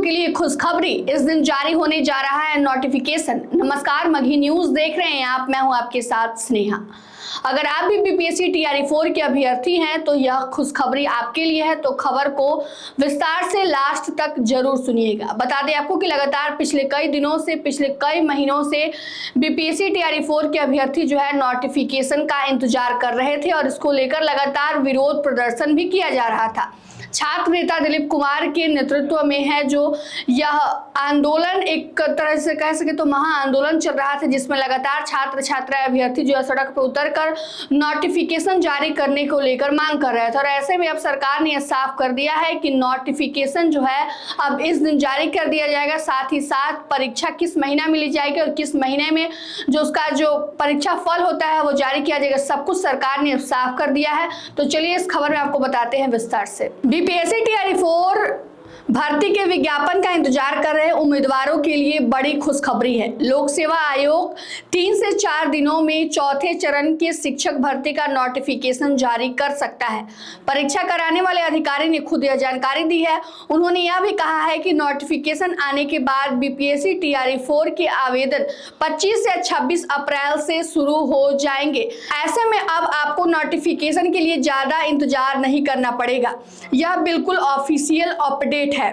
के लिए खुशखबरी, इस दिन जारी होने जा रहा है नोटिफिकेशन। नमस्कार, मघी न्यूज देख रहे हैं आप, मैं हूं आपके साथ स्नेहा। अगर आप भी बीपीएससी टीआरई 4 के अभ्यर्थी हैं तो यह खुशखबरी आपके लिए है, तो खबर को विस्तार से लास्ट तक जरूर सुनिएगा। बता दें आपको कि लगातार पिछले कई महीनों से बीपीएससी टीआरई 4 के अभ्यर्थी जो है नोटिफिकेशन का इंतजार कर रहे थे और इसको लेकर लगातार विरोध प्रदर्शन भी किया जा रहा था। छात्र नेता दिलीप कुमार के नेतृत्व में है जो यह आंदोलन एक तरह से कह सके तो महा आंदोलन चल रहा था, जिसमें लगातार छात्र छात्राएं अभ्यर्थी जो है सड़क पर उतरकर नोटिफिकेशन जारी करने को लेकर मांग कर रहे थे। और ऐसे में अब सरकार ने यह साफ कर दिया है कि नोटिफिकेशन जो है अब इस दिन जारी कर दिया जाएगा। साथ ही साथ परीक्षा किस महीना में ली जाएगी और किस महीने में जो उसका जो परीक्षा फल होता है वो जारी किया जाएगा, सब कुछ सरकार ने साफ कर दिया है। तो चलिए इस खबर में आपको बताते हैं विस्तार से। बीपीएससी टीआरई 4 भर्ती के विज्ञापन का इंतजार कर रहे उम्मीदवारों के लिए बड़ी खुशखबरी है। लोक सेवा आयोग 3 से 4 दिनों में चौथे चरण के शिक्षक भर्ती का नोटिफिकेशन जारी कर सकता है। परीक्षा कराने वाले अधिकारी ने खुद यह जानकारी दी है। उन्होंने यह भी कहा है कि नोटिफिकेशन आने के बाद बीपीएससी टीआरई 4 के आवेदन 25 से 26 अप्रैल से शुरू हो जाएंगे। ऐसे में अब आपको नोटिफिकेशन के लिए ज्यादा इंतजार नहीं करना पड़ेगा। यह बिल्कुल ऑफिशियल अपडेट है।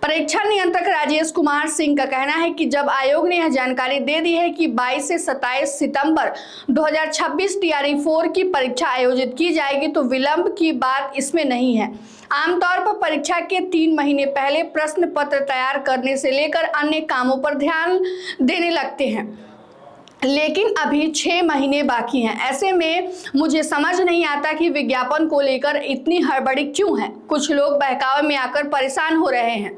परीक्षा नियंत्रक राजेश कुमार सिंह का कहना है कि जब आयोग ने यह जानकारी दे दी है कि 22 से 27 सितंबर 2026 टीआरई 4 की परीक्षा आयोजित की जाएगी, तो विलंब की बात इसमें नहीं है। आमतौर पर परीक्षा के 3 महीने पहले प्रश्न पत्र तैयार करने से लेकर अन्य कामों पर ध्यान देने लगते हैं, लेकिन अभी 6 महीने बाकी हैं। ऐसे में मुझे समझ नहीं आता कि विज्ञापन को लेकर इतनी हड़बड़ी क्यों है। कुछ लोग बहकावे में आकर परेशान हो रहे हैं।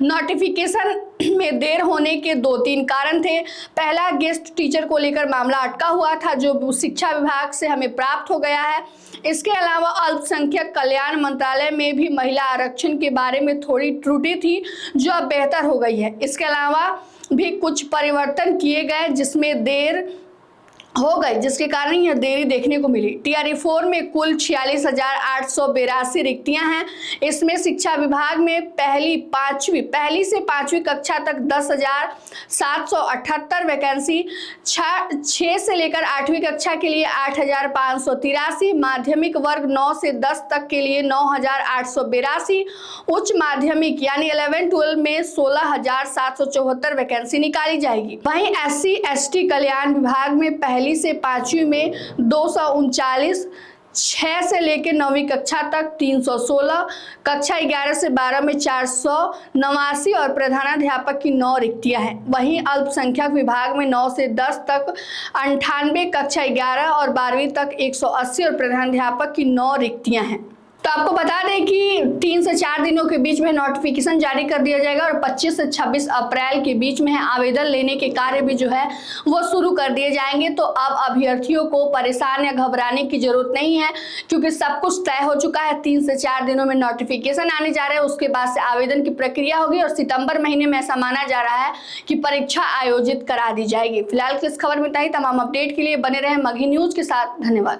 नोटिफिकेशन में देर होने के 2-3 कारण थे। पहला, गेस्ट टीचर को लेकर मामला अटका हुआ था जो शिक्षा विभाग से हमें प्राप्त हो गया है। इसके अलावा अल्पसंख्यक कल्याण मंत्रालय में भी महिला आरक्षण के बारे में थोड़ी त्रुटि थी जो अब बेहतर हो गई है। इसके अलावा भी कुछ परिवर्तन किए गए जिसमें देर हो गई, जिसके कारण यह देरी देखने को मिली। टीआरई 4 में कुल 46,882 रिक्तियां हैं। इसमें शिक्षा विभाग में पहली से 5वीं कक्षा तक 10,778 वैकेंसी, 6 से लेकर 8वीं कक्षा के लिए 8,583, माध्यमिक वर्ग 9 से 10 तक के लिए 9,882, उच्च माध्यमिक यानी 11-12 में 16,774 वैकेंसी निकाली जाएगी। वहीं SC/ST कल्याण विभाग में पहली से 5वीं में 239, 6 से लेकर 9वीं कक्षा तक 316, कक्षा 11 से 12 में 489 और प्रधानाध्यापक की 9 रिक्तियां हैं। वहीं अल्पसंख्यक विभाग में 9 से 10 तक 98, कक्षा 11 और 12वीं तक 180 और प्रधानाध्यापक की 9 रिक्तियां हैं। तो आपको बता दें कि 3 से 4 दिनों के बीच में नोटिफिकेशन जारी कर दिया जाएगा और 25 से 26 अप्रैल के बीच में आवेदन लेने के कार्य भी जो है वो शुरू कर दिए जाएंगे। तो अब अभ्यर्थियों को परेशान या घबराने की जरूरत नहीं है, क्योंकि सब कुछ तय हो चुका है। 3 से 4 दिनों में नोटिफिकेशन आने जा रहा है, उसके बाद से आवेदन की प्रक्रिया होगी और सितंबर महीने में ऐसा माना जा रहा है कि परीक्षा आयोजित करा दी जाएगी। फिलहाल इस खबर में इतना ही। तमाम अपडेट के लिए बने रहे मघी न्यूज के साथ। धन्यवाद।